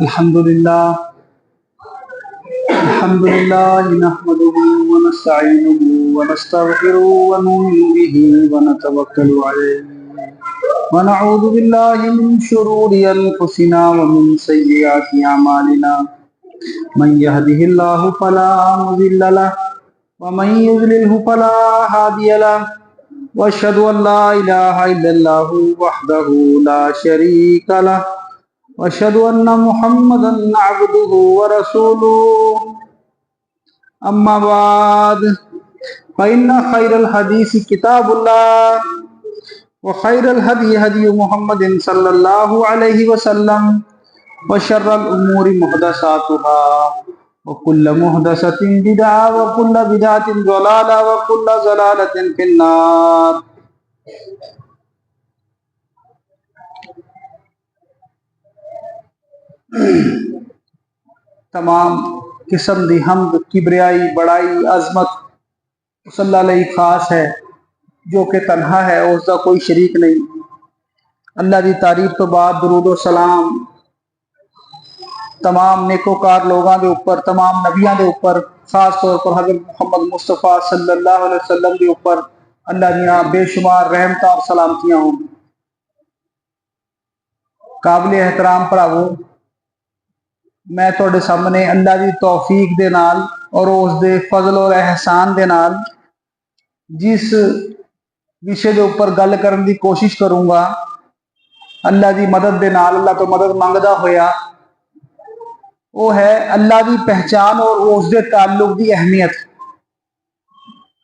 الحمد لله نحمده ونستعينه ونستغفره ونؤمن به ونتوكل عليه ونعوذ بالله من شرور أنفسنا ومن سيئات أعمالنا من يهده الله فلا مضل له ومن يضلله فلا هادي له وأشهد أن لا إله إلا الله وحده لا شريك له وأشهد أن محمدا عبده ورسوله أما بعد فإن خير الحديث كتاب الله وخير الهدي هدي محمد صلى الله عليه وسلم وشر الأمور محدثاتها وكل محدثة بدعة وكل بدعة ضلالة وكل ضلالة في النار. تمام قسم دی حمد کبریائی بڑائی عظمت اس اللہ علیہ خاص ہے جو کہ تنہا ہے اور اس کا کوئی شریک نہیں. اللہ دی تعریف تو بعد درود و سلام تمام نیکوکار لوگاں دے اوپر، تمام نبیاں دے اوپر، خاص طور پر حضرت محمد مصطفیٰ صلی اللہ علیہ وسلم دے اوپر اللہ دیاں بے شمار رحمتاں اور سلامتیاں ہوں. قابل احترام پڑھاؤ، میں تھوڑے سامنے اللہ دی توفیق دے نال اور اس دے فضل اور احسان دے نال جس وشے دے اوپر گل کرن دی کوشش کروں گا اللہ دی مدد دے نال، اللہ تو مدد مانگدا ہویا، وہ ہے اللہ دی پہچان اور اس دے تعلق دی اہمیت.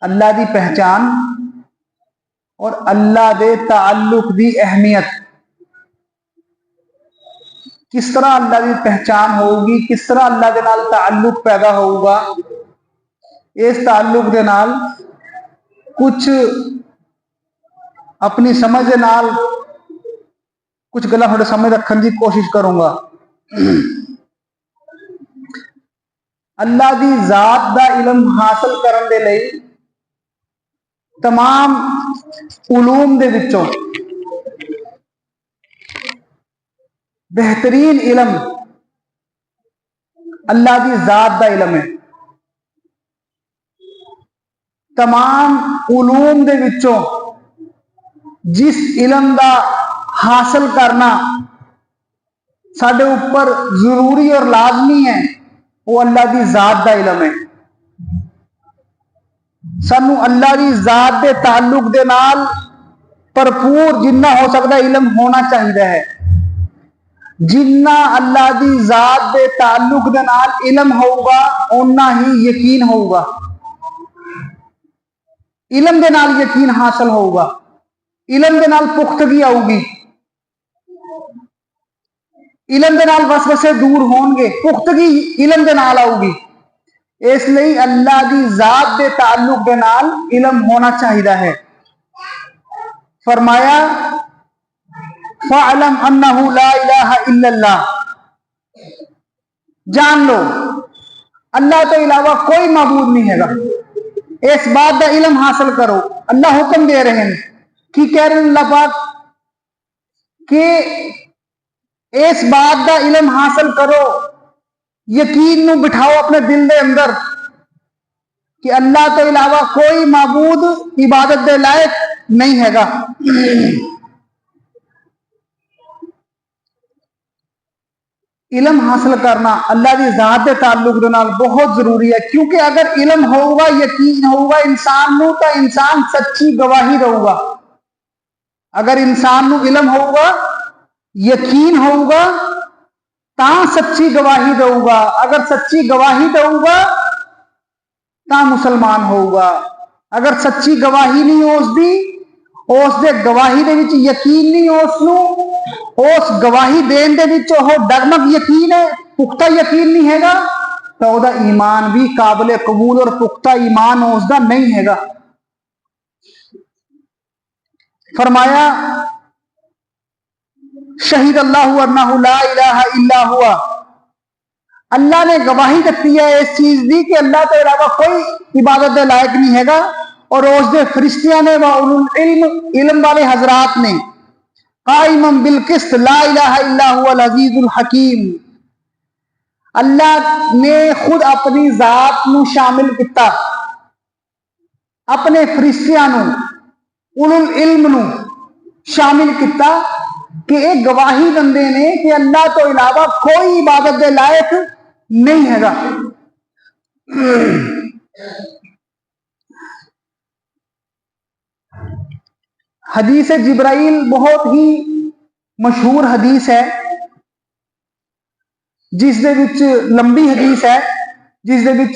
اللہ دی پہچان اور اللہ دے تعلق دی اہمیت. کس طرح اللہ دی پہچان ہوگی، کس طرح اللہ دے نال تعلق پیدا ہوگا. اس تعلق دے نال کچھ اپنی سمجھ دے نال کچھ گلاں تھوڑے سامنے رکھن دی کوشش کروں گا. اللہ دی ذات دا علم حاصل کرن دے لئی تمام علوم دے وچوں بہترین علم اللہ دی ذات دا علم ہے. تمام علوم دے وچوں جس علم دا حاصل کرنا ساڈے اوپر ضروری اور لازمی ہے وہ اللہ دی ذات دا علم ہے. سانو اللہ دی ذات دے تعلق دے نال بھرپور جنہ ہو سکتا علم ہونا چاہیے ہے. جنہ اللہ دی ذات دے تعلق دے نال علم ہوگا اُنہ ہی یقین ہوگا. علم دے نال یقین حاصل ہوگا، علم دے نال پختگی آؤ گی، علم دے نال وسوسے دور ہون گے، پختگی علم دے نال آؤ گی. اس لئی اللہ دی ذات دے تعلق دے نال علم ہونا چاہیے ہے. فرمایا فَعْلَمْ أَنَّهُ لَا إِلَهَ إِلَّا اللَّهُ، جان لو اللہ تو علاوہ کوئی معبود نہیں ہے گا. اس بات دا علم حاصل کرو. اللہ حکم دے رہے ہیں، کی کہہ رہے ہیں اللہ پاک کہ اس بات دا علم حاصل کرو، یقین نو بٹھاؤ اپنے دل دے اندر کہ اللہ تو علاوہ کوئی معبود عبادت دے لائق نہیں ہے گا. علم حاصل کرنا اللہ دی ذات دے تعلق دے نال بہت ضروری ہے، کیونکہ اگر علم ہوگا، یقین ہوگا انسان نو تو انسان سچی گواہی دے گا. اگر انسان نو علم ہوگا، یقین ہوگا تا سچی گواہی دے گا. اگر سچی گواہی دے گا تا مسلمان ہوگا. اگر سچی گواہی نہیں اس دی، اس دے گواہی دے وچ یقین نہیں، اس گواہی دین دے وچ وہ ڈگمگ یقین ہے، پختہ یقین نہیں ہے گا، تو او دا ایمان بھی قابل قبول اور پختہ ایمان اس دا نہیں ہے گا. فرمایا شہید اللہ انہ لا الہ الا ہوا، اللہ نے گواہی دیتی ہے اس چیز دی کہ اللہ کے علاوہ کوئی عبادت دے لائق نہیں ہے گا، اور اس دے فرشتیاں نے علم والے حضرات نے قائما بالقسط لا الہ الا هو العزیز الحکیم، اللہ نے خود اپنی ذات نو شامل کیتا، اپنے فرشتیاں نو، اولو العلم نو شامل کیتا کہ ایک گواہی دندے نے کہ اللہ تو علاوہ کوئی عبادت دے لائق نہیں ہے گا۔ حدیث جبرائیل بہت ہی مشہور حدیث ہے، جس دے وچ لمبی حدیث ہے، جس دے وچ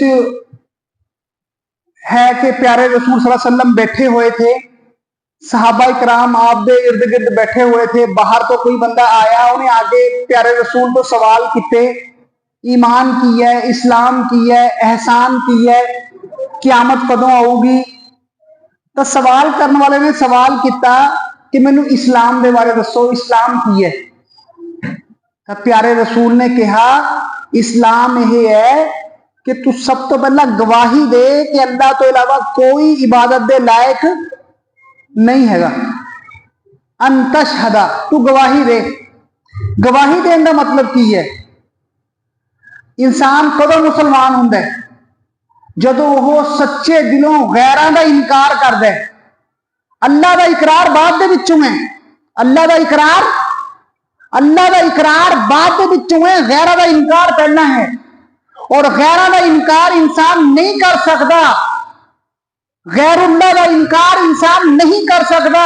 ہے کہ پیارے رسول صلی اللہ علیہ وسلم بیٹھے ہوئے تھے، صحابہ کرام آپ دے ارد گرد بیٹھے ہوئے تھے، باہر تو کوئی بندہ آیا، انہیں آگے پیارے رسول تو سوال کیتے، ایمان کی ہے، اسلام کی ہے، احسان کی ہے، قیامت کدوں آؤ گی؟ تو سوال کرنے والے نے سوال کیتا کہ مینو اسلام دے بارے دسو، اسلام کی ہے؟ تو پیارے رسول نے کہا اسلام یہ ہے کہ تو سب تو پہلا گواہی دے کہ اللہ تو علاوہ کوئی عبادت دے لائق نہیں ہے گا۔ ان تشہدا، تو گواہی دے۔ گواہی دین دا مطلب کی ہے؟ انسان کدوں مسلمان ہوندا ہے؟ جدو وہ سچے دلوں غیران دا انکار کردا ہے۔ اللہ دا اقرار بعد دے وچوں ہے، اللہ دا اقرار بعد دے وچوں ہے، غیرہ دا انکار کرنا ہے، اور غیرہ دا انکار انسان نہیں کر سکتا، غیر اللہ دا انکار انسان نہیں کر سکتا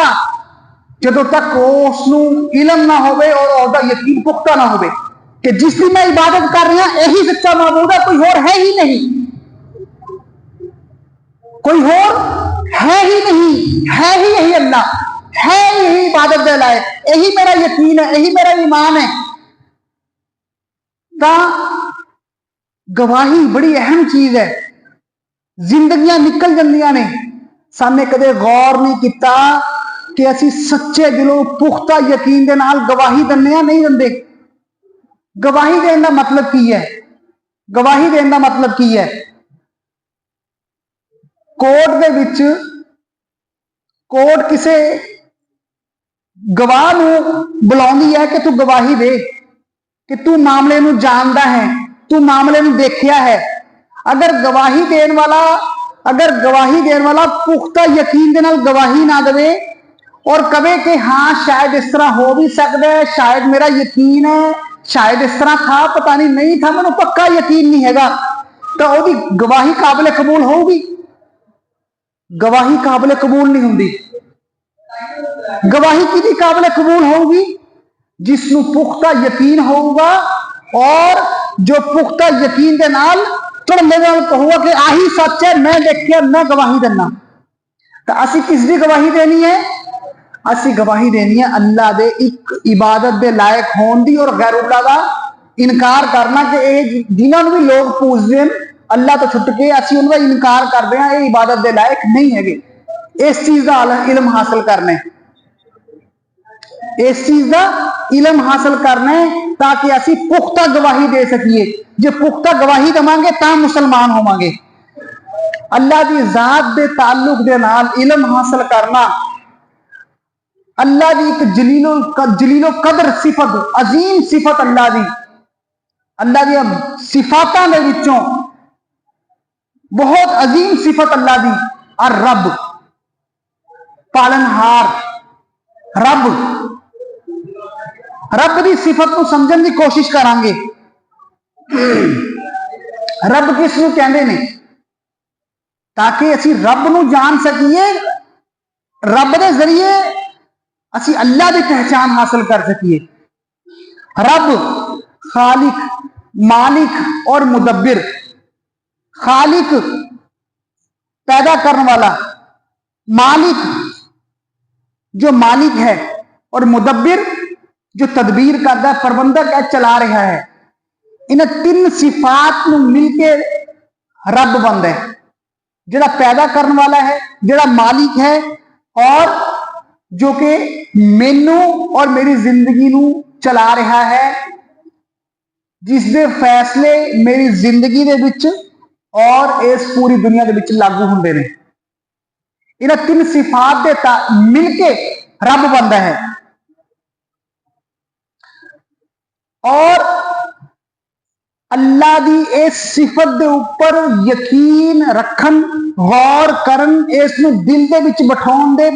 جدو تک اس نو علم نہ ہوئے اور اس دا یقین پختہ نہ ہوئے کہ جس کی میں عبادت کر رہا یہی سچا معبود ہے، کوئی اور ہے ہی نہیں، کوئی اور ہے ہی نہیں، ہے ہی یہی اللہ، ہے یہی عبادت دے لائق، یہی میرا یقین ہے، یہی میرا ایمان ہے۔ تا گواہی بڑی اہم چیز ہے، زندگیاں نکل جاندیاں نے، سامنے کدے غور نہیں کیتا کہ اسی سچے دلوں پختہ یقین دے نال گواہی دنے یا نہیں دندے۔ گواہی دین دا مطلب کی ہے؟ گواہی دین دا مطلب کی ہے؟ کورٹ دے وچ کورٹ کسے گواہ نو بلاؤندی ہے کہ تو گواہی دے کہ تو معاملے نو جاندا ہے، تو معاملے نو دیکھیا ہے۔ اگر گواہی دین والا پختہ یقین دے نال گواہی نہ دے اور کہے کہ ہاں شاید اس طرح ہو بھی سکتا ہے، شاید میرا یقین ہے، شاید اس طرح تھا، پتہ نہیں تھا، مجھے پکا یقین نہیں ہے گا، تو وہ گواہی قابل قبول ہوگی؟ گواہی قابل قبول نہیں ہوندی۔ گواہی کی قابل قبول ہوگی؟ جس نو پختہ یقین ہوگا اور جو پختہ یقین دے نال چڑھنے نال کہوگا کہ آہی سچ ہے، میں دیکھیا، میں گواہی دینا۔ تو اسی کس دی گواہی دینی ہے؟ اسی گواہی دینی ہے اللہ دے ایک عبادت دے لائق ہون دی، اور غیر اللہ دا انکار کرنا کہ اے جنہاں نوں بھی لوگ پوجدے ہیں اللہ تو چھٹ کے، اسی ان کا انکار کرتے ہیں، یہ عبادت دے لائق نہیں ہے گے۔ اس چیز دا علم حاصل کرنے، اس چیز دا علم حاصل کرنے تاکہ اسی پختہ گواہی دے سکیے۔ جو پختہ گواہی دیں گے تا مسلمان ہوں گے۔ اللہ دی ذات دے تعلق دے نال علم حاصل کرنا، اللہ دی ایک جلیل و قدر صفت، عظیم صفت اللہ دی صفاتاں دے وچوں بہت عظیم صفت اللہ دی، الرب، پالنہار، رب دی صفت کو سمجھن دی کوشش کریں گے۔ رب کس نو کہندے نے؟ تاکہ اسی رب نو جان سکیے، رب دے ذریعے اسی اللہ دی پہچان حاصل کر سکیے۔ رب خالق، مالک اور مدبر۔ خالق پیدا کرنے والا، مالک جو مالک ہے، اور مدبر جو تدبیر کرتا ہے، پربندک ہے، چلا رہا ہے۔ ان تین صفات نو مل کے رب بنتا ہے، جڑا پیدا کرنے والا ہے، جڑا مالک ہے، اور جو کہ مینوں اور میری زندگی نو چلا رہا ہے، جس دے فیصلے میری زندگی دے وچ اور اس پوری دنیا دے وچ لاگو ہوندے نے۔ ان تین صفات دے مل کے رب بنتا ہے۔ اور अल्लाह दी इस सिफत दे उपर यकीन रखन, गौर करन, इसनूं दिल दे विच बिठाउण दे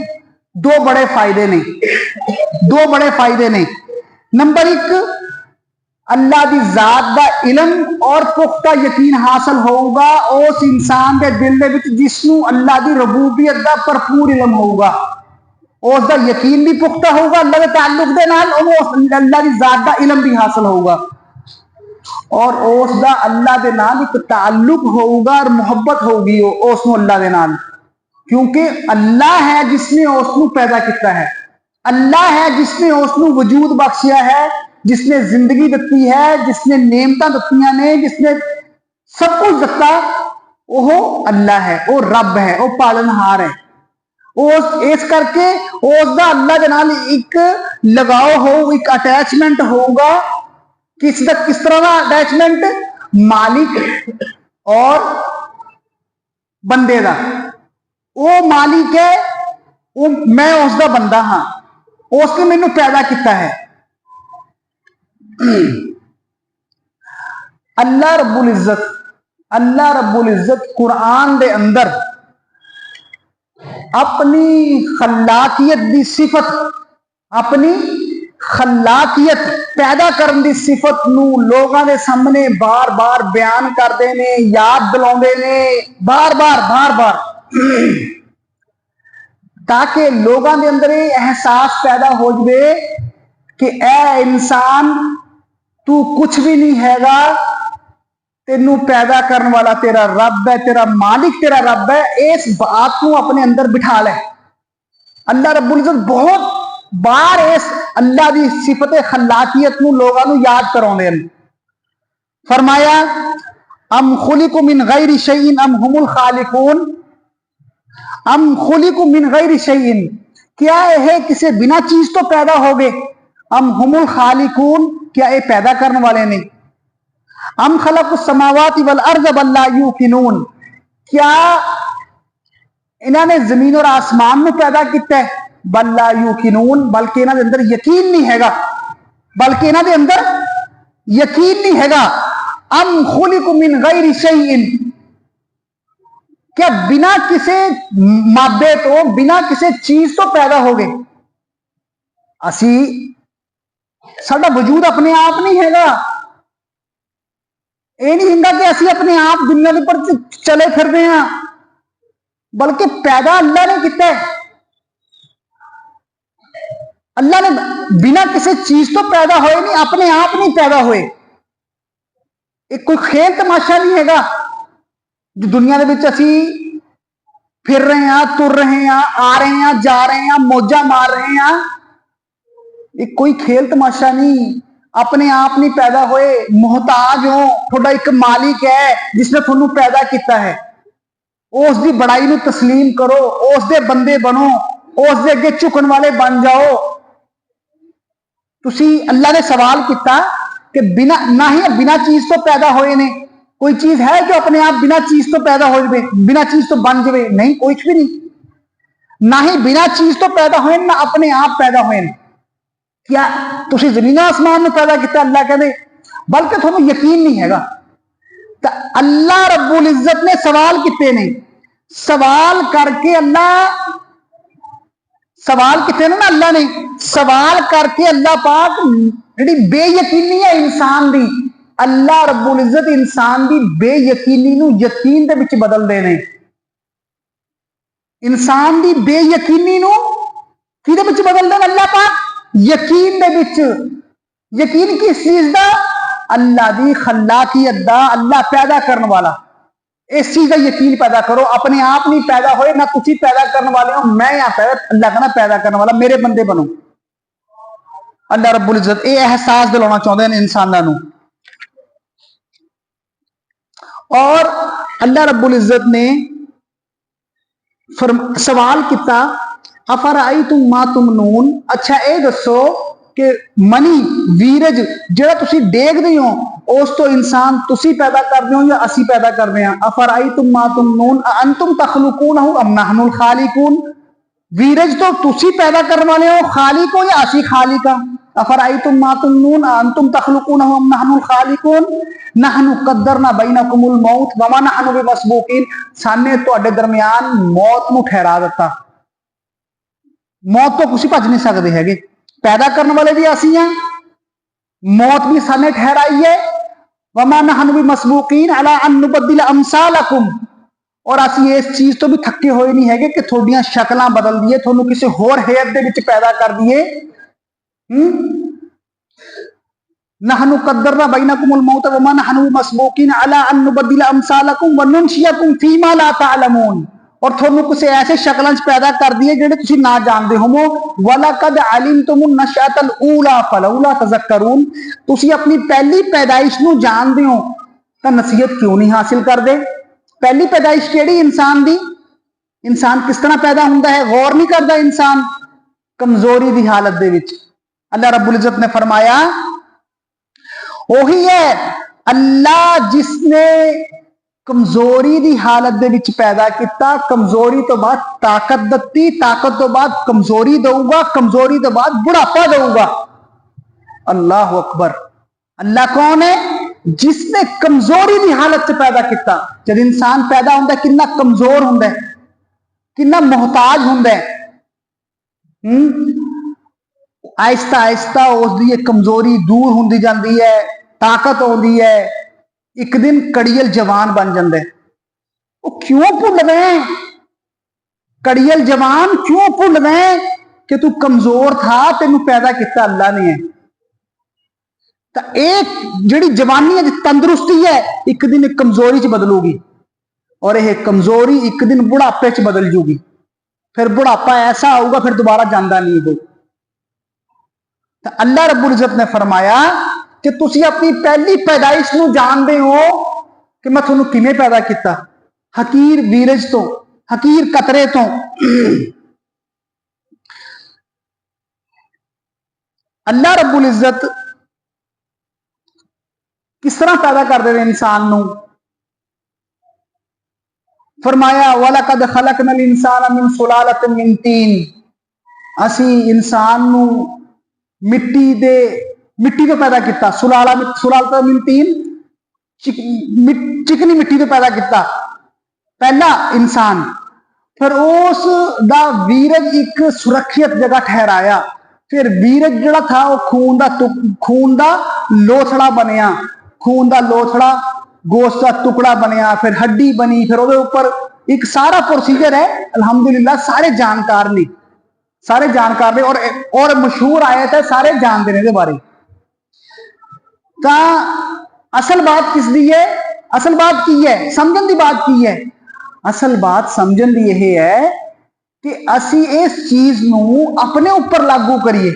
दो बड़े फायदे ने। दो बड़े फायदे ने। नंबर एक, अल्लाह दी जात दा इल्म और पुख्ता यकीन हासिल होगा उस इंसान के दिल दे विच जिसनूं अल्लाह दी रबूबियत दा भरपूर इल्म होगा। उसका यकीन भी पुख्ता होगा अल्लाह के ताल्लुक दे नाल, अल्लाह की जात दा इल्म भी हासिल होगा और उसका अल्लाह दे नाल एक ताल्लुक होगा और मुहब्बत होगी उसनूं अल्लाह दे नाल, क्योंकि अल्लाह है जिसने उसनूं पैदा किया है, अल्लाह है जिसने उसनूं वजूद बख्शिया है, जिसने जिंदगी दिती है, जिसने नेमतां दित्तियां ने, जिसने सब कुछ दिता, वह अल्लाह है, वह रब है, वह पालनहार है। इस करके उसका अल्लाह के नाल एक लगाव हो, एक अटैचमेंट होगा। किस तरह का अटैचमेंट? मालिक और बंदे का। वो मालिक है, वो मैं उसका बंदा हाँ, उसने मैनू पैदा किया है। अल्लाह रब्बुल इज्जत कुरान दे अंदर अपनी खलाकियत दी सिफत, अपनी खलाकियत पैदा करने की सिफत नू लोगों के सामने बार बार बयान करते हैं, याद दिलाते हैं बार बार ताकि लोगों के अंदर एहसास पैदा हो जाए कि ए इंसान तू कुछ भी नहीं हैगा, तेनू पैदा करने वाला तेरा रब है, तेरा मालिक तेरा रब है। इस बात को अपने अंदर बिठा ले। अल्लाह रब्बुल इज्जत बहुत बार इस अल्लाह की सिफत खलाकियत को लोगों को याद कराते हैं। फरमाया अम खुलिकु मिन गैरि शैइन अम हुमुल खालिकून, अम खुलिकु मिन गैरि शैइन, क्या यह किसी बिना चीज तो पैदा हो गए? अम हुमुल खालिकून, क्या ये पैदा करने वाले नहीं? अम खलकुस समावाति वल अर्ज़ बल ला यूकिनून, क्या इन्होंने जमीन और आसमान में पैदा किया है? बल ला यूकिनून, बल्कि इन्होंने अंदर यकीन नहीं हैगा, बल्कि इन्होंने अंदर यकीन नहीं हैगा। अम खुलिकु मिन गैरि शैइन, क्या बिना किसी मादे तो, बिना किसी चीज तो पैदा हो गए? असी साडा वजूद अपने आप नहीं हैगा। ये नहीं हिंदा कि असी अपने आप दुनिया के पर चले फिर रहे हैं, बल्कि पैदा अल्लाह ने किया है। अल्लाह ने बिना किसी चीज तो पैदा होए नहीं, अपने आप नहीं पैदा हुए। एक कोई खेल तमाशा नहीं हैगा जो दुनिया के विच असी फिर रहे हैं, तुर रहे हैं, आ रहे हैं, जा रहे हैं, मौजा मार रहे हैं। एक कोई खेल तमाशा नहीं, अपने आप नहीं पैदा हुए, मोहताज हो। थोड़ा एक मालिक है जिसने थोनू पैदा किया है, उसकी बड़ाई नू तस्लीम करो, उसके बंदे बनो, उसके अगे झुकन वाले बन जाओ। तुसी अल्लाह ने सवाल किया कि बिना ना ही बिना चीज तो पैदा होए ने, कोई चीज है जो अपने आप बिना चीज तो पैदा हो जाए, बिना चीज तो बन जाए? नहीं, कुछ भी नहीं। ना ही बिना चीज तो पैदा होए, ना अपने आप पैदा होए। क्या तुसी जमीन आसमान में पैदा किया? अल्लाह कहते बल्कि थोनू यकीन नहीं हैगा। तो अल्लाह रब्बुल इज्जत ने सवाल किते ने, सवाल करके अल्लाह सवाल किते ना अल्लाह ने सवाल करके अल्लाह पाक जी बेयकीनी है इंसान दी, अल्लाह रब्बुल इज्जत इंसान की बेयकीनी नू यकीन दे विच बदल देने। इंसान की बेयकीनी नू किहदे विच बदल देने अल्लाह पाक? यकीन दे विच। यकीन किस चीज का? अल्लाह की खलाकियत दा, अल्लाह पैदा करने वाला। इस चीज का यकीन पैदा करो। अपने आप नहीं पैदा होए, ना तुसी पैदा करने वाले हो, मैं यहाँ पैदा, अल्लाह कहना पैदा करने वाला, मेरे बंदे बनो। अल्लाह रब्बुल इज्जत ये एहसास दिलाना चाहते हैं इंसानों को। और अल्लाह रब्बुल इज्जत ने सवाल किया अफराई तुम मा तुमनून, अच्छा ये दसो कि मनी वीरज जो तुसी देखते हो उस तो इंसान तुसी पैदा करते हो या असी पैदा करते हैं? अफराई तुम मा तुमनून अंतुम तखलुकूनहु अम नहनुल खालिकून, वीरज तो तुसी पैदा करने वाले हो, खालिक हो या असी खालिक? अफराइतुम मा तुमनून अंतुम तखलुकूनहु अम नहनुल खालिकून नहनु कद्दरना बैनकुमुल मौत वमा नहनु बिमसबूकीन। साने तुहाडे दरमियान मौत नूं ठहरा दिता, मौत तो तुसीं भज नहीं सकते हैगे, पैदा करने वाले भी असीं हां, मौत भी साने ठहराई है। वमा नहनु बिमसबूकीन अला अन नुबद्दिल अमसालकुम, और असीं इस चीज तो भी थके हुए नहीं है कि थोड़ियां शक्लां बदल दिए, थोनू किसी होर हेयर दे विच पैदा कर दिए। नहनु कद्दरना बैनकुमुल मौत वमा नहनु बिमसबूकीन अला अन नुबद्दिल अमसालकुम व नुनशियकुम फीमा ला तअलमून, और थोनू किसी ऐसे शक्लां च पैदा कर दिए जिहड़े तुसीं ना जानदे होवो। वलकद अलिमतुमुन नशअतल ऊला फलौला तज़क्करून, तुसीं अपनी पहली पैदाइश नूं जानदे हो तां नसीहत क्यों नहीं हासिल करदे। पहली पैदाइश केड़ी इंसान दी, इंसान किस तरह पैदा हुंदा है, गौर नहीं करता इंसान, कमजोरी दी हालत दे विच। अल्लाह रब्बुल इज्जत ने फरमाया वही है अल्लाह जिसने कमजोरी दी हालत दे विच पैदा किया, कमजोरी तो बाद ताकत दत्ती, ताकत तो बाद कमजोरी दूंगा, कमजोरी तो बाद बुढ़ापा दूंगा। अल्लाह अकबर। अल्लाह कौन है? जिसने कमजोरी की हालत च पैदा किया। जब इंसान पैदा होंदा कितना कमजोर होंदा है, कितना मोहताज होंदा है। आहिस्ता आहिस्ता उसकी कमजोरी दूर होंदी जाती है, ताकत आती है, एक दिन कड़ियल जवान बन जाता है। वो क्यों भुल गए, कड़ियल जवान क्यों भुल गए कि तू कमजोर था, तेन पैदा किया अल्लाह ने है। तो एक जिहड़ी जवानी है, तंदुरुस्ती है, एक दिन एक कमजोरी च बदलूगी, और यह कमजोरी एक दिन बुढ़ापे च बदल जूगी। फिर बुढ़ापा ऐसा आऊगा फिर दोबारा जाता नहीं हो। तो अल्लाह रब्बुल इज्जत ने फरमाया कि तुसी अपनी पहली पैदाइश नूं जानदे हो कि मैं तुहानूं किवें पैदा किया, हकीर बीरज तो, हकीर कतरे तो। अल्लाह रब्बुल इज्जत किस तरह पैदा कर दे इंसान नूं। फरमाया वलकद खलकनल इंसाना मिन सुलालतिन मिन तीन, असी इंसान नूं मिट्टी तो पैदा किया। सुलालत मिन तीन, चिकनी मिट्टी तो पैदा किया पहला इंसान। फिर उस दा वीरज एक सुरक्षित जगह ठहराया। फिर वीरज जिहड़ा था वो खून दा लोथड़ा बनिया, खून दा लोथड़ा गोश्त का टुकड़ा बनिया, फिर हड्डी बनी, फिर उसके ऊपर एक सारा प्रोसीजर है। अल्हम्दुलिल्लाह सारे जानकार ने, और मशहूर आयत है, सारे जानते हैं बारे। असल बात किस दी है, असल बात की है, समझन की बात की है। असल बात समझन की यह है कि असी इस चीज नूं अपने ऊपर लागू करिए,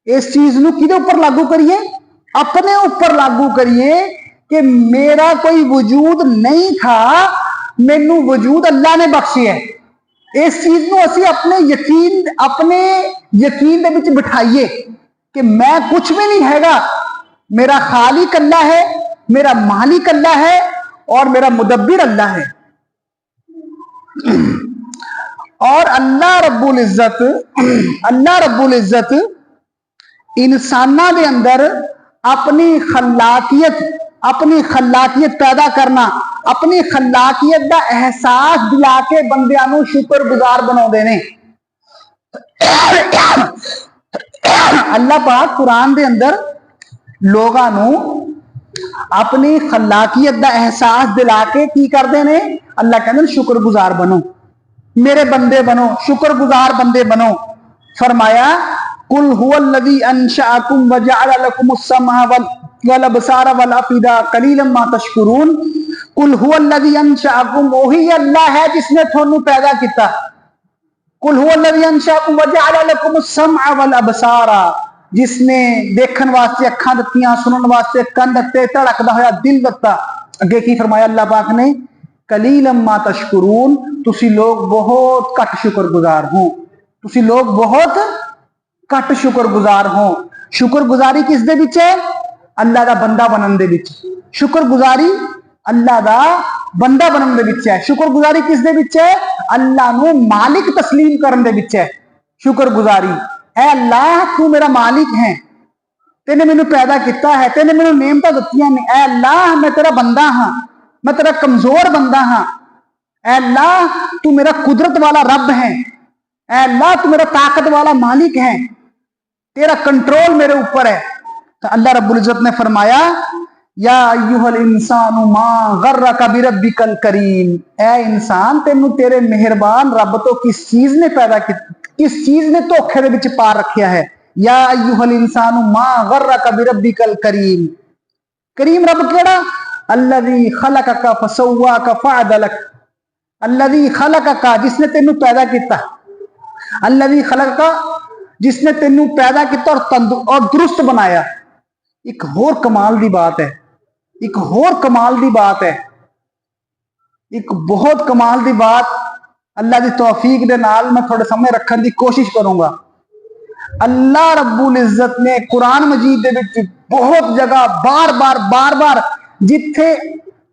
इस चीज नूं किहदे ऊपर लागू करिए, अपने ऊपर लागू करिए कि मेरा कोई वजूद नहीं था, मैनू वजूद अल्लाह ने बख्शे है। इस चीज नूं असी अपने यकीन दे विच बिठाइए कि मैं कुछ भी नहीं हैगा, मेरा खालिक अल्लाह है, मेरा मालिक अल्लाह है, और मेरा मुदब्बिर अल्लाह है। और अल्लाह रब्बुल इज्जत इंसाना दे अंदर अपनी खलाकियत पैदा करना, अपनी खलाकियत का एहसास दिला के बंदियां नूं शुक्रगुजार बनाउंदे ने। अल्लाह पाक कुरान दे अंदर लोगां नूं अपनी खलाकियत का एहसास दिला के की करते ने, अल्लाह कहते शुक्रगुजार बनो, मेरे बंदे बनो, शुक्रगुजार बंदे बनो। फरमाया कुल हुवल्लज़ी अंशअकुम व जअल लकुमुस समअ वल अबसार वल अफिदा कलीलन मा तशकुरून। कुल हुवल्लज़ी अंशअकुम, वही अल्लाह है जिसने थानू पैदा किया। कुल हुवल्लज़ी अंशअकुम व जअल लकुमुस समअ वल अबसार, जिसने देखन वास्ते अखां दित्तियां, सुनन वास्ते कंन दित्ते, धड़कदा होया दिल दित्ता। अगे की फरमाया अल्लाह पाक ने, कलीलन मा तशकुरून, तुसी लोग बहुत घट शुक्रगुजार हो, तुसी लोग बहुत घट शुक्रगुजार हो। शुक्रगुजारी किस दे विच है? अल्लाह दा बंदा बनन दे विच। शुक्रगुजारी अल्लाह दा बंदा बनन दे विच है। शुक्रगुजारी किस दे विच है? अल्लाह नू मालिक तस्लीम करन दे विच है शुक्रगुजारी। اے اللہ تو میرا مالک ہے, تینے مینوں پیدا کیتا ہے, تینے مینوں نعمتاں دتیاں نے. اے اللہ میں تیرا بندہ ہاں, میں تیرا کمزور بندہ ہاں. اے اللہ تو میرا قدرت والا رب ہے, اے اللہ تو میرا طاقت والا مالک ہے, تیرا کنٹرول میرے اوپر ہے. تو اللہ رب العزت نے فرمایا یا ایھا الانسان ما غرک بربک الکریم, اے انسان تینوں تیرے مہربان رب تو کس چیز نے پیدا کی, کس چیز نے دھوکھے دے وچ پا رکھیا ہے. یا ایھا الانسان ما غرک بربک الکریم, کریم رب کیڑا؟ الذی خلقک فسواک فعدلک, الذی خلقک جس نے تینوں پیدا کیتا, الذی خلقک جس نے تینوں پیدا کیتا اور درست بنایا. ایک اور کمال دی بات ہے, ایک اور کمال دی بات ہے, ایک بہت کمال دی بات اللہ دی توفیق دے نال میں تھوڑے سامنے رکھن دی کوشش کروں گا. اللہ رب العزت نے قرآن مجید دے وچ بہت جگہ بار بار جتھے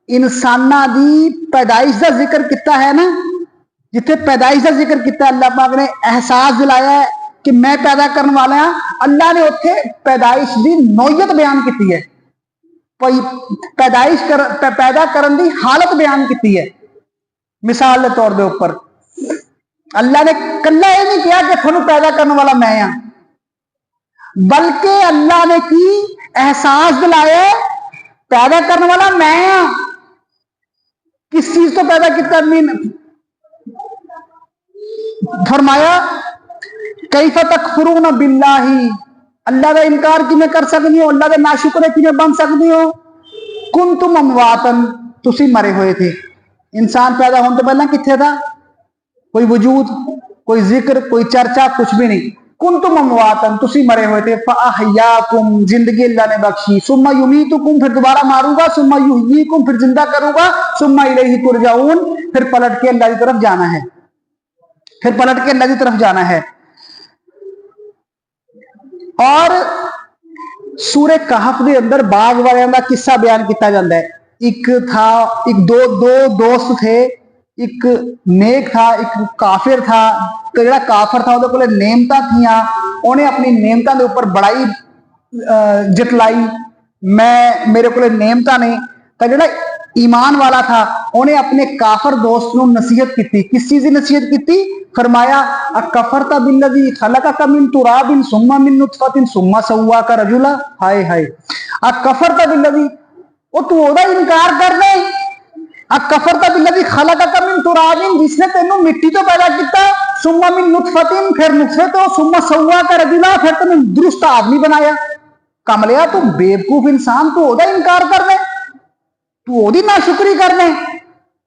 انساناں دی پیدائش دا ذکر کیتا ہے نا, جتھے پیدائش دا ذکر کیتا ہے, اللہ پاک نے احساس دلایا ہے کہ میں پیدا کرنے والا ہاں, اللہ نے اتنے پیدائش دی نوعیت بیان کی ہے, پیدا کرن دی حالت بیان کی ہے. مثال کے طور دے اوپر اللہ نے کلا یہ نہیں کیا کہ تھانوں پیدا کرنے والا میں ہاں, بلکہ اللہ نے کی احساس دلایا پیدا کرنے والا میں ہاں. کس چیز تو پیدا کیتا؟ فرمایا کیف تکفرون باللہ, اللہ کا انکار کیویں کر سکتے ہو, اللہ کے ناشکرے کیویں بن سکتے ہو. کنتم امواتن, تسی مرے ہوئے تھے. انسان پیدا ہونے تو پہلے کتنے تھا؟ کوئی وجود, کوئی ذکر, کوئی چرچا, کچھ بھی نہیں. کنتم امواتن, تسی مرے ہوئے تھے. فاحیاکم, زندگی اللہ نے بخشی. ثم یمیتکم, پھر دوبارہ ماروں گا. ثم یحییکم, پھر زندہ کروں گا. ثم الیہ ترجعون, پھر پلٹ کے اللہ کی طرف جانا ہے, پھر پلٹ کے اللہ کی طرف جانا ہے. اور سورہ کہف دے اندر باغ والوں کا قصہ بیان کیتا جاتا ہے. ایک دو دوست تھے, ایک نیک تھا, ایک کافر تھا. تو جڑا کافر تھا وہ کولے نعمتاں تھیاں, انہیں اپنی نعمتاں دے اوپر بڑائی جتلائی, میرے کولے نعمتاں نہیں. تو جڑا ایمان والا تھا انہیں اپنے کافر دوست نو نصیحت کی. کس چیز کی نصیحت کی؟ فرمایا اکفرت بالذی خلقک من تراب ثم من نطفۃ ثم سواک رجلا. ہائے ہائے, اکفرت بالذی, او تو دا انکار کر دے. اکفرت بالذی خلقک من تراب, جس نے تینوں مٹی تو پیدا کیتا, ثم من نطفۃ, پھر نطفے تو, ثم سواک رجلا, پھر تینوں درست آدمی بنایا. کملیا تو بیوقوف انسان, تو دا انکار کر دے, تو او دی ناشکری کرنے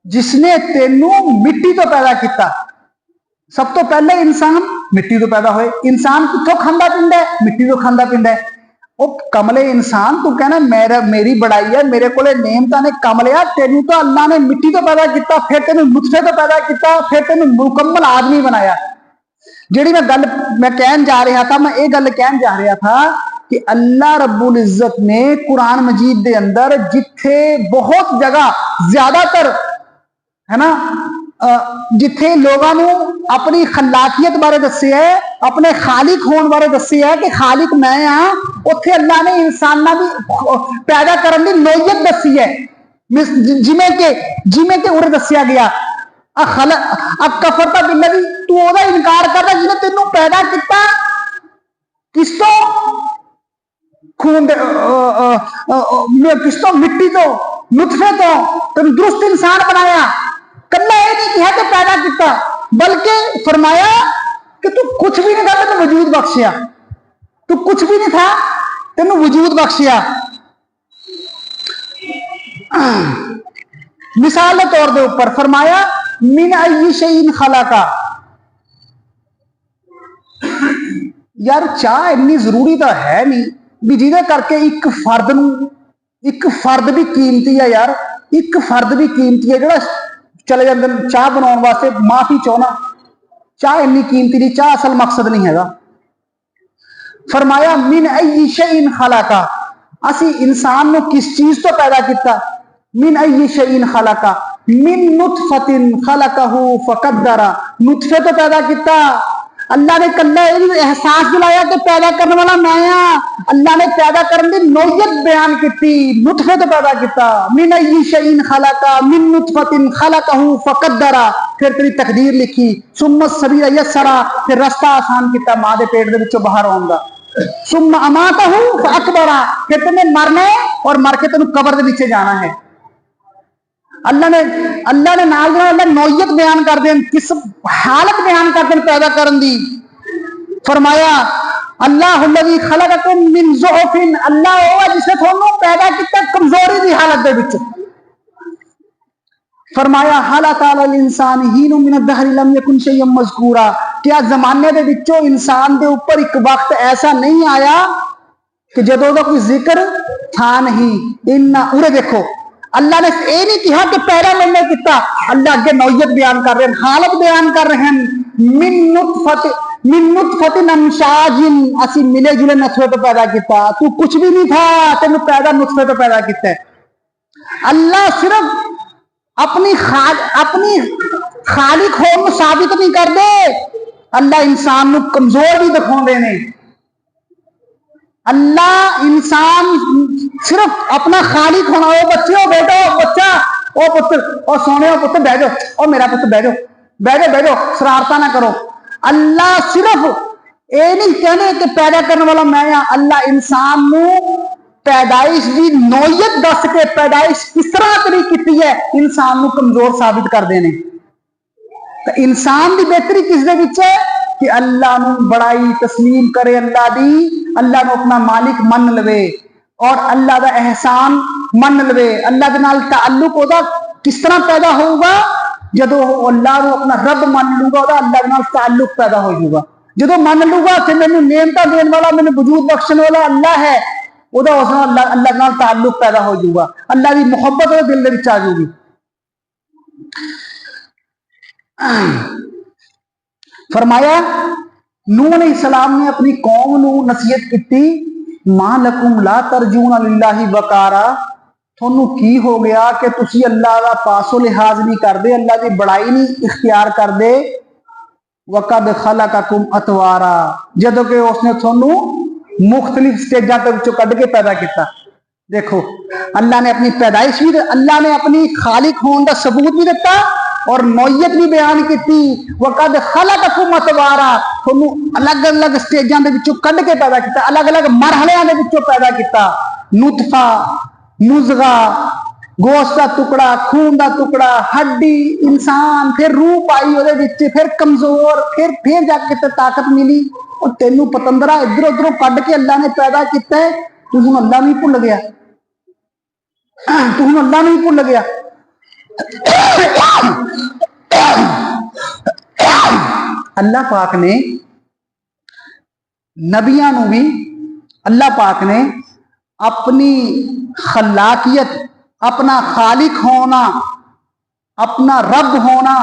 جس نے تینوں مٹی تو پیدا کیتا. سب تو پہلے انسان مٹی تو پیدا ہوئے. انسان کتوں کھانا پیندا ہے؟ مٹی تو کھانا پیندا ہے. او کملے انسان, تو کہنا میری بڑائی ہے, میرے کولے نعمتاں نے. کملیا تینوں تو اللہ نے مٹی تو پیدا کیتا, پھر تینوں نطفے تو پیدا کیتا, پھر تینوں مکمل آدمی بنایا. جیڑی میں کہن جا رہا تھا, میں یہ گل کہن جا رہا تھا کہ اللہ رب العزت نے قرآن مجید دے اندر جتھے بہت جگہ زیادہ تر ہے نا, جتھے لوگوں نے اپنی خلاقیت بارے دسیا ہے, اپنے خالق ہون بارے دسیا ہے کہ خالق میں ہاں, اتھے اللہ نے انساناں دی پیدا کرن دی نوعیت دسی ہے. جویں کہ اور دسیا گیا اکفرت بالذی, تو او دا انکار کر رہا جس نے تینوں پیدا کیتا کس تو, خون دے کس تو, مٹی تو, نطفے تو, تینوں درست انسان بنایا. کلا یہ نہیں کہا کہ پیدا کیتا, بلکہ فرمایا کہ تو کچھ بھی نہیں تھا, تینوں وجود بخشیا. تو کچھ بھی نہیں تھا, تینوں وجود بخشیا. مثال کے طور دے اوپر فرمایا من ای شیء خلقا. یار چاہ اتنی ضروری تو ہے نہیں بھی جہدے کر کے ایک فرد بھی قیمتی ہے. یار ایک فرد بھی قیمتی ہے جڑا چلے جاندے چاہ بناؤن واسطے معافی چاہنا. چاہ اتنی قیمتی نہیں, چاہ اصل مقصد نہیں ہے. فرمایا من ای شیء خلقا, اسی انسان نو کس چیز تو پیدا کیتا. من ای شیء خلقا, من نطفۃ خلقہ فقدر, نطفے تو پیدا کیتا. اللہ نے کلا یہ احساس دلایا کہ پیدا کرنے والا میں ہاں. اللہ نے پیدا کرنے کی نوعیت بیان کی. نطفے تو پیدا کیتا. من ای شیء خلق من نطفۃ خلقہ فقدرہ. پھر تیری تقدیر لکھی. ثم السبیل یسرہ. پھر رستہ آسان کیتا ماں دے پیٹ دے وچوں باہر آਉਣ دا. ثم اماتہ فاقبرہ. پھر تمہیں مرنا ہے اور مر کے تمہیں قبر دے نیچے جانا ہے. اللہ نے نال اللہ نوعیت بیان کر دیں, کس حالت بیان کر دیں پیدا کرن دی. فرمایا اللہ الذی خلقکم من ضعف. اللہ وہ جس نے تھانوں پیدا کیتا کمزوری دی حالت دے وچ. فرمایا حال تعالی الانسان حین من الدہر لم یکن شیئا مذکورا. کیا زمانے دے وچوں انسان دے اوپر ایک وقت ایسا نہیں آیا کہ جدوں دا کوئی ذکر تھا نہیں. ان اورے دیکھو اللہ نے یہ نہیں کہا کہ پہلا میں نے کیتا. اللہ اگے نوعیت بیان کر رہے ہیں, حالت بیان کر رہے ہیں. من نطفۃ امشاج. اسی ملے جلے نطفے تو پیدا کیتا. تو کچھ بھی نہیں تھا, تینوں پیدا نطفے تو پیدا کیتا ہے. اللہ صرف اپنی خالق ہونے ثابت نہیں کر دے, اللہ انسان نو کمزور بھی دکھاؤندے نے. اللہ انسان صرف اپنا خالق ہونا. وہ بچے ہو بیٹا بچہ او پتر او سونے ہو پتر بہ جاؤ, او میرا پتر بہ جاؤ بہ جاؤ شرارتاں نہ کرو. اللہ صرف یہ نہیں کہنے کہ پیدا کرنے والا میں ہاں. اللہ انسان نو پیدائش دی نوعیت دس کے پیدائش کس طرح کری کیتی ہے انسان نو کمزور ثابت کر دینے. تو انسان دی بہتری کس دے وچ ہے کہ اللہ نو بڑائی تسلیم کرے اللہ دی, اللہ نو اپنا مالک من لوے اور اللہ دا احسان من لوے. اللہ دے نال تعلق ہوگا کس طرح پیدا ہوگا جدو اللہ نو اپنا رب من لوں گا, اللہ دے نال تعلق پیدا ہو جائے گا. جدو من لوں گا کہ مینوں نعمتاں دین والا مینوں وجود بخشنے والا اللہ ہے, او دا اس نال اللہ نال تعلق پیدا ہو جائے گا. اللہ دی محبت او دل دے وچ آ جائے گی. فرمایا نوح علیہ السلام نے اپنی قوم نو نصیحت کی, ما لکم لا ترجون للہ وقارا. تھانوں کی ہو گیا کہ تسی اللہ دا پاسو لحاظ نہیں کردے, اللہ دی بڑائی نہیں اختیار کردے. وقد خلقکم اطوارا. جدوں کہ اس نے تھانوں مختلف سٹیجاں تے وچوں کڈ کے پیدا کیتا. دیکھو اللہ نے اپنی پیدائش بھی, اللہ نے اپنی خالق ہون دا ثبوت بھی دیتا اور نوعیت بھی بیان کی. وقد خلقکم اطوارا. تھانوں الگ الگ سٹیجاں دے وچوں کڈ کے پیدا کیتا, الگ الگ مرحلیاں دے وچوں پیدا کیتا. نطفہ, مضغہ, گوشت دا ٹکڑا, خون دا ٹکڑا, ہڈی, انسان, پھر روح پائی وہ پھر کمزور, پھر جا کے طاقت ملی. اور تینوں پتندرا ادھر ادھر کڈ کے اللہ نے پیدا کیتا ہے. تو ہن اللہ نہیں بھول گیا, تو ہن اللہ نہیں بھول گیا. اللہ پاک نے نبیاں نو بھی اللہ پاک نے اپنی خلاقیت, اپنا خالق ہونا, اپنا رب ہونا,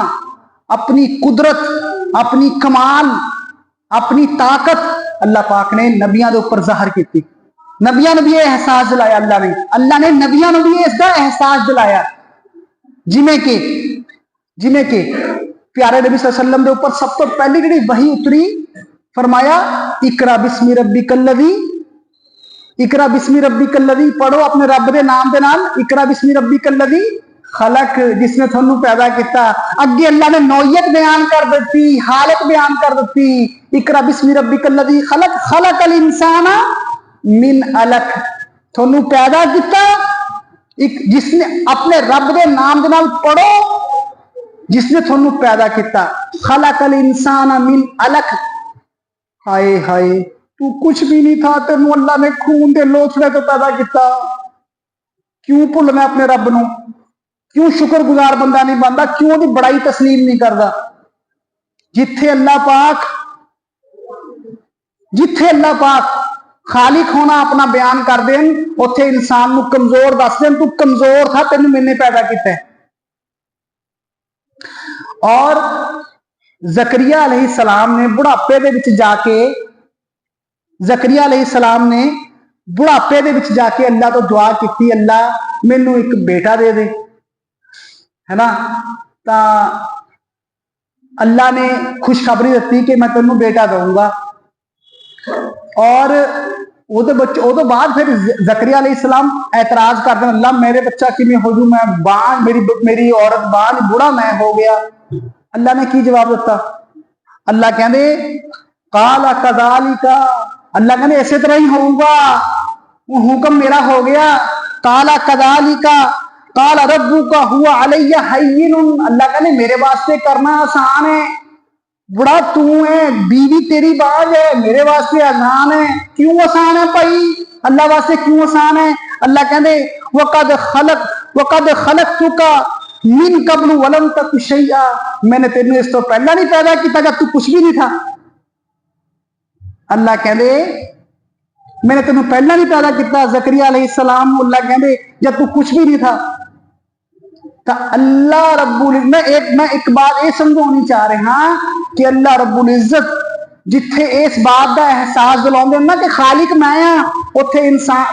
اپنی قدرت, اپنی کمال, اپنی طاقت اللہ پاک نے نبیاں دے اوپر ظاہر کی. نبیاں نے بھی یہ احساس دلایا. اللہ نے نبیاں نے بھی اس کا احساس دلایا. جویں کہ پیارے نبی صلی اللہ علیہ وسلم دے اوپر سب تو پہلی جڑی وحی اتری, فرمایا اقرا بسم ربک الذی, اقرا بسم ربک الذی, پڑھو اپنے رب دے نام دے نال. اقرا بسم ربک الذی خلق, جس نے تھانوں پیدا کیتا. اگے اللہ نے نوعیت بیان کر دیتی, حالت بیان کر دیتی. اقرا بسم ربک الذی خلق, خلق الانسان من علق. تھانوں پیدا کیتا جس نے اپنے رب دے نام دے نال پڑھو, جس نے تھانوں پیدا کیتا. خلق الانسان من علق. ہائے ہائے, تو کچھ بھی نہیں تھا, تینوں اللہ نے خون دے لوتھڑے تو پیدا کیتا. کیوں بھولنا اپنے رب نو, کیوں شکر گزار بندہ نہیں بنتا, کیوں دی بڑائی تسلیم نہیں کرتا. جتھے اللہ پاک خالق ہونا اپنا بیان کر دیں, اوتھے انسان نو کمزور دس دیں. تو کمزور تھا, تینوں میں نے پیدا کیتا ہے. اور زکریہ علیہ السلام نے بڑھاپے دے وچ جا کے, زکریا علیہ السلام نے بڑھاپے دے وچ جا کے اللہ تو دعا کی, اللہ مینوں ایک بیٹا دے دے, ہے نا. تا अल्लाह ने खुशखबरी दी कि मैं तेनू बेटा दूंगा। और वो तो बाद फिर जकरिया अलैहिस्सलाम एतराज कर दें, अल्लाह मेरे बच्चा किमें हो जू, मैं बांझ, मेरी औरत बांझ, बुढ़ा मैं हो गया। अल्लाह ने की जवाब दिता? अल्लाह कहते काला कज़ालिका, अल्लाह कहते इसे तरह ही होगा, हुक्म मेरा हो गया। काला कज़ालिका काला रब्बुका हुवा अलैया हय्यिन, अल्लाह कहते मेरे वास्ते करना आसान है। बुढ़ा तू है, बीवी तेरी बाज है, मेरे वास्ते आसान है। क्यों आसान है भाई? अल्लाह वास्ते क्यों आसान है? अल्लाह कहते वक़द खलक़तुका मिन क़ब्ल वलम तक शैआ, मैंने तेनू इस तो पहला नहीं पैदा किया जब तू कुछ भी नहीं था। अल्लाह कहते मैंने तेनू पहला नहीं पैदा किया। ज़करिया अलैहिस्सलाम अल्लाह कहते जब तू कुछ भी नहीं था। तो अल्लाह रब्बुल, मैं एक बात ये समझानी चाह रहा कि अल्लाह रब्बुल इज्जत जिथे इस बात का एहसास दिलाते ना कि खालिक मैं हाँ, उत्थे इंसान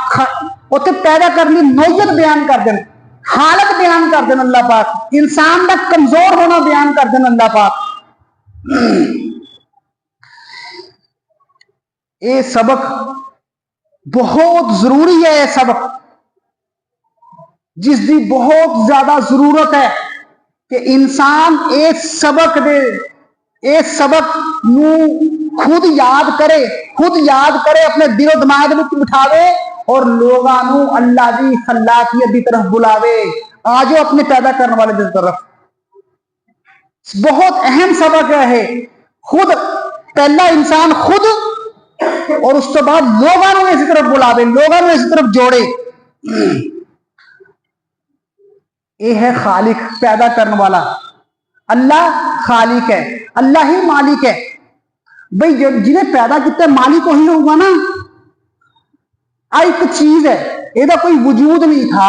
उत्थे पैदा करने की नौयत बयान कर दें, हालत बयान कर दें अल्लाह पाक, इंसान का कमजोर होना बयान कर दें अल्लाह पाक। ये सबक बहुत जरूरी है, ये सबक जिसकी बहुत ज्यादा जरूरत है कि इंसान इस सबक नू खुद याद करे, अपने दिलो दिमाग में बिठावे और लोगों नू अल्लाह की खलाकियत की तरफ बुलावे। आज अपने पैदा करने वाले की तरफ। बहुत अहम सबक है। खुद पहला इंसान खुद और उस तो बाद लोगों को इसी तरफ बुलावे, लोगों को इसी तरफ जोड़े। ये है खालिक, पैदा करने वाला। अल्लाह खालिक है, अल्लाह ही मालिक है। भाई जिन्हें पैदा किया मालिक वही होगा ना। आ एक चीज है, ਇਹਦਾ कोई वजूद नहीं था।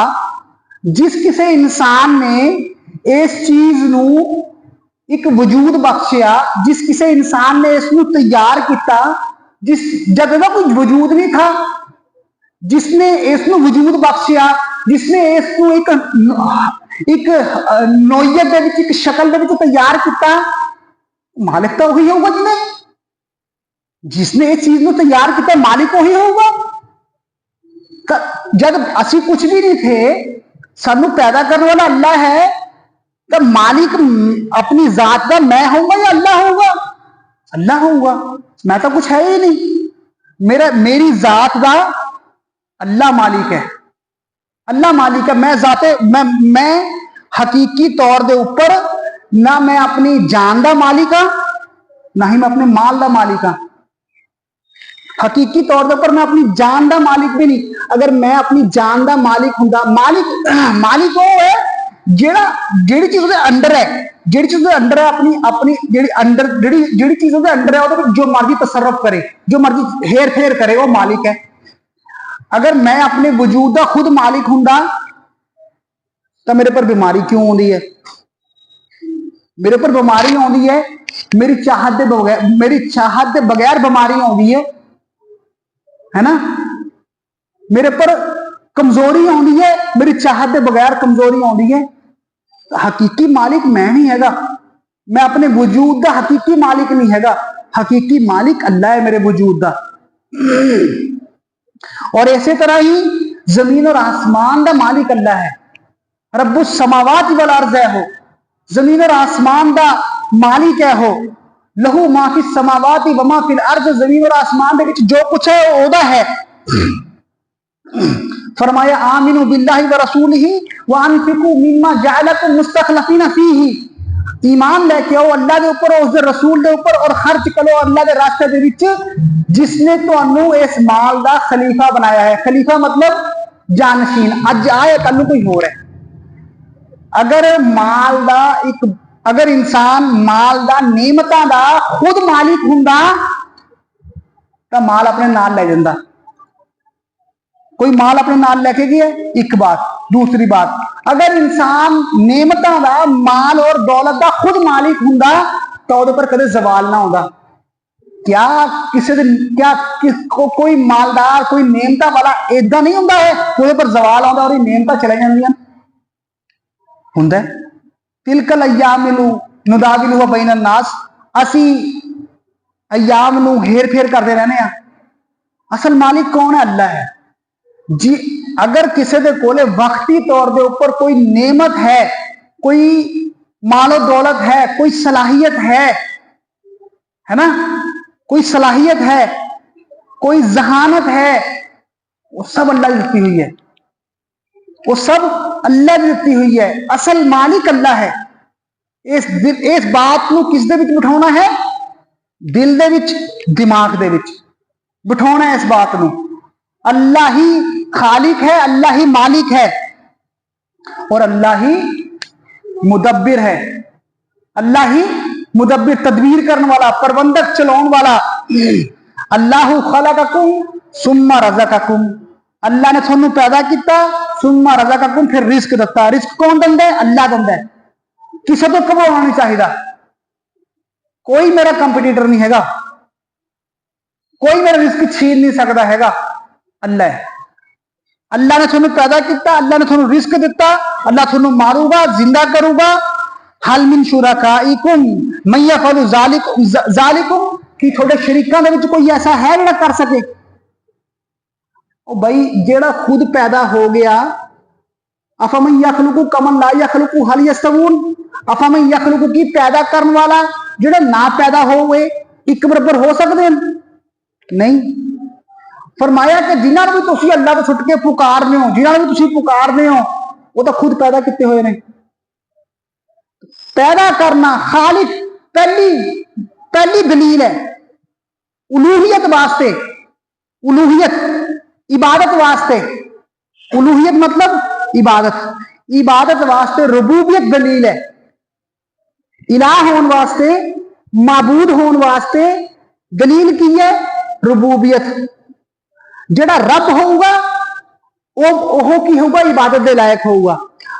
जिस किसी इंसान ने इस चीज नू एक वजूद बख्शिया, जिस किसी इंसान ने इसनू तैयार किया, जब ਇਹਦਾ कोई वजूद नहीं था, जिसने इसनू वजूद बख्शिया, जिसने इसनू एक नोयत दे विच, एक शक्ल दे विच तैयार किया, मालिक तो वही होगा। जिसने इस चीज को तैयार किया मालिक वही होगा। जब असी कुछ भी नहीं थे, सानू पैदा करने वाला अल्लाह है, तो मालिक अपनी जात का मैं होऊंगा या अल्लाह होगा? अल्लाह होगा। मैं तो कुछ है ही नहीं। मेरी जात का अल्लाह मालिक है, अल्लाह मालिक है। मैं हकीकी तौर के ऊपर ना मैं अपनी जान का मालिक हाँ, ना ही मैं अपने माल का मालिक हाँ। हकीकी तौर पर मैं अपनी जान का मालिक भी नहीं। अगर मैं अपनी जान का मालिक हुंदा, मालिक वो है जेड़ी चीज अंडर है, जेड़ी चीज अंडर है, अपनी जेड़ी चीज अंडर है, जो मर्जी तसर्रुफ करे, जो मर्जी हेर फेर करे, वो मालिक है। अगर मैं अपने वजूद का खुद मालिक हुंदा तो मेरे पर बीमारी क्यों आती है? मेरे पर बीमारी आती है मेरी चाहत के बगैर बीमारी आती है ना। मेरे पर कमजोरी आती है मेरी चाहत के बगैर कमजोरी आती है। हकीकी मालिक मैं नहीं हैगा, मैं अपने वजूद का हकीकी मालिक नहीं हैगा। हकीकी मालिक अल्लाह है मेरे वजूद का। और इसी तरह ही जमीन और आसमान का मालिक अल्लाह है। रब्बुस समावाति वल अर्ज़ है हो, जमीन और आसमान का मालिक है हो। लहू मा फिस समावाति व मा फिल अर्ज़, जमीन और आसमान के जो कुछ है वो ओदा है। फरमाया आमिनु बिल्लाहि व रसूलिही व अनफिकू मिम्मा जअलकुम मुस्तखलफीन फीही, ईमान लेके आओ अल्लाह के ऊपर और उसके रसूल के ऊपर और खर्च करो अल्लाह के रास्ते दे विच, जिसने तुहानू इस माल का खलीफा बनाया है। खलीफा मतलब जानशीन। अज आए कल कोई होर है। अगर इंसान माल का नेमतां का खुद मालिक हुंदा तो माल अपने नाल ले जांदा। कोई माल अपने नाल लेके गया, एक बात। दूसरी बात, अगर इंसान नेमतां का माल और दौलत का खुद मालिक हुंदा तो उहदे पर कदे जवाल ना होगा। क्या कोई मालदार, कोई नेमता वाला ऐदा नहीं हुंदा है उहदे पर जवाल आउंदा और नेमतां चले जांदियां? हुंदा। तिलकल अय्यामिलु नुदाविलुहा बैनन नास, असी अयाम नू हेर फेर करते रहने आ। असल मालिक कौन है? अल्लाह है जी। अगर किसी के कोले वक्ती तौर के ऊपर कोई नेमत है, कोई मालो दौलत है, कोई सलाहियत है ना, कोई सलाहियत है, कोई जहानत है, वो सब अल्लाह की दिती हुई है, वो सब अल्लाह की दिती हुई है। असल मालिक अल्लाह है। इस बात को किस दे विच बिठाना है? दिल दे विच, दिमाग दे विच बिठाना है इस बात को। अल्लाह ही खालिक है, अल्लाह ही मालिक है और अल्लाह ही मुदब्बिर है। अल्लाह ही मुदब्बिर, तदबीर करने वाला, प्रबंधक, चलाने वाला। अल्लाह खलककुम सुम्मा रज़क़कुम, अल्लाह ने थानू पैदा किया, सुम्मा रज़क़कुम, फिर रिस्क दिता। रिस्क कौन दिंदा है? अल्लाह दिंदा है। किसी तो घबराना नहीं चाहिए। कोई मेरा कंपीटीटर नहीं हैगा, कोई मेरा रिस्क छीन नहीं सकता हैगा, अल्लाह है। अल्लाह ने थानू पैदा किया, अल्लाह ने थानू रिस्क दिता, अल्लाह थानू मारूगा, जिंदा करूगा। हल मिन शुरकाइकुम मन यफअलु ज़ालिकुम, कि थोड़े शरीकां दे विच कोई ऐसा है जिहड़ा कर सके? ओ भाई, जेड़ा खुद पैदा हो गया, अफमन यखलुकु कमन ला यखलुकु हल यस्तवून, अफमन यखलुकु की पैदा करने वाला जेड़ा ना पैदा होवे एक बराबर हो सकते हैं? नहीं। फरमाया कि जिन्होंने भी तुसी अल्लाह को छुट के पुकारने हो, जिन्होंने भी तुसी पुकारने हो, वो तो खुद पैदा किए हुए ने। पैदा करना खालिक पहली दलील है उलूहियत वास्ते, उलूहियत इबादत वास्ते। उलूहियत मतलब इबादत, इबादत वास्ते रुबूबियत दलील है। इलाह होने वास्ते, माबूद होने वास्ते दलील की है रुबूबियत। जेड़ा रब होगा वो की होगा? इबादत के लायक होगा।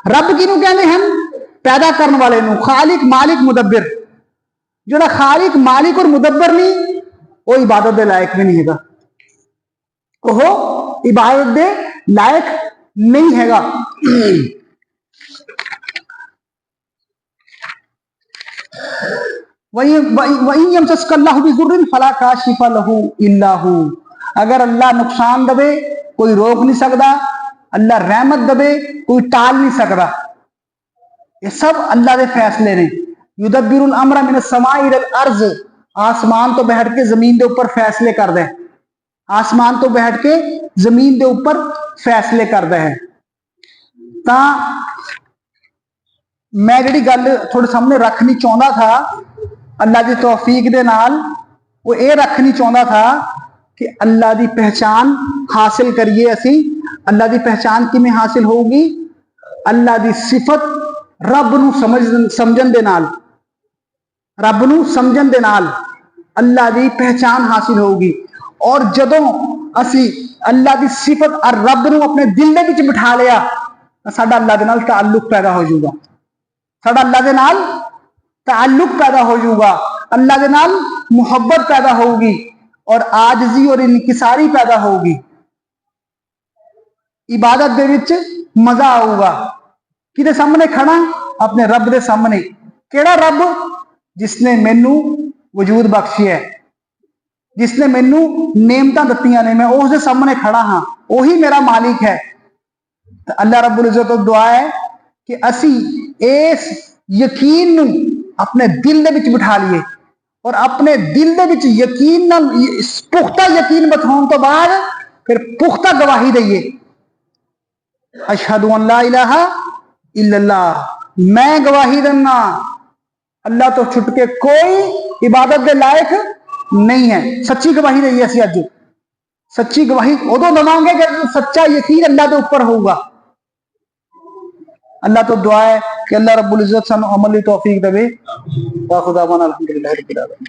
रब किनू कहते हैं? पैदा करने वाले नू। खालिक, मालिक, मुदब्बिर। जेड़ा खालिक, मालिक और मुदब्बिर नहीं, वो इबादत के लायक भी नहीं हैगा, वो इबादत के लायक नहीं हैगा। वही यमसस्कल्लाहु बिज़ुर्रिन फला काशिफा लहू इल्ला हू, अगर अल्लाह नुकसान दबे कोई रोक नहीं सकता, अल्लाह रहमत दबे कोई टाल नहीं सकता। ये सब अल्लाह के फैसले ने। युदब्बिरुल अम्रा मिनस समाई इलल अर्ज़, आसमान तो बैठ के जमीन के ऊपर फैसले कर दे, आसमान तो बैठ के जमीन के ऊपर फैसले करता है। ता मैं जी गल थोड़े सामने रखनी चाहता था अल्लाह की तौफीक दे नाल, वो ये रखनी चाहता था कि अल्लाह की पहचान हासिल करिए। असी अल्लाह की पहचान किमें हासिल होगी? अल्लाह की सिफत रब नू समझन दे नाल, रब नू समझन दे नाल अल्लाह की पहचान हासिल होगी। और जदों असी अल्लाह की सिफत और रब नू अपने दिल दे विच बिठा लिया, साडा अल्लाह दे नाल ताल्लुक पैदा हो जाऊगा, साडा अल्लाह दे नाल ताल्लुक पैदा हो जाऊगा, अल्लाह दे नाल मुहब्बत पैदा होगी और आजजी और इनकिसारी पैदा होगी। इबादत दे विच मजा आऊगा। किदे सामने खड़ा? अपने रब दे सामने। केड़ा रब? जिसने मैनू वजूद बख्शी है, जिसने मैनू नेमतां दत्तियां ने, मैं उसके सामने खड़ा हाँ, वही मेरा मालिक है। तो अल्लाह रब्बुल इज्जत तो दुआ है कि असी इस यकीन नू अपने दिल दे विच बिठा लिए और अपने दिल दे विच यकीन नाल पुख्ता यकीन बिठाने तो बाद फिर पुख्ता गवाही दईए, अशहदु अन ला इलाहा इल्लल्लाह, मैं गवाही देना अल्लाह तो छुट के कोई इबादत के लायक नहीं है। सच्ची गवाही दईए असी अज। सच्ची गवाही उदों देवांगे जब सच्चा यकीन अल्लाह के ऊपर होगा। अल्लाह तो दुआ है कि अल्लाह रब्बुल इज्जत सानू अमल की तौफीक देवे। वा खुदावन अल्हम्दुलिल्लाह रब्बिल आलमीन।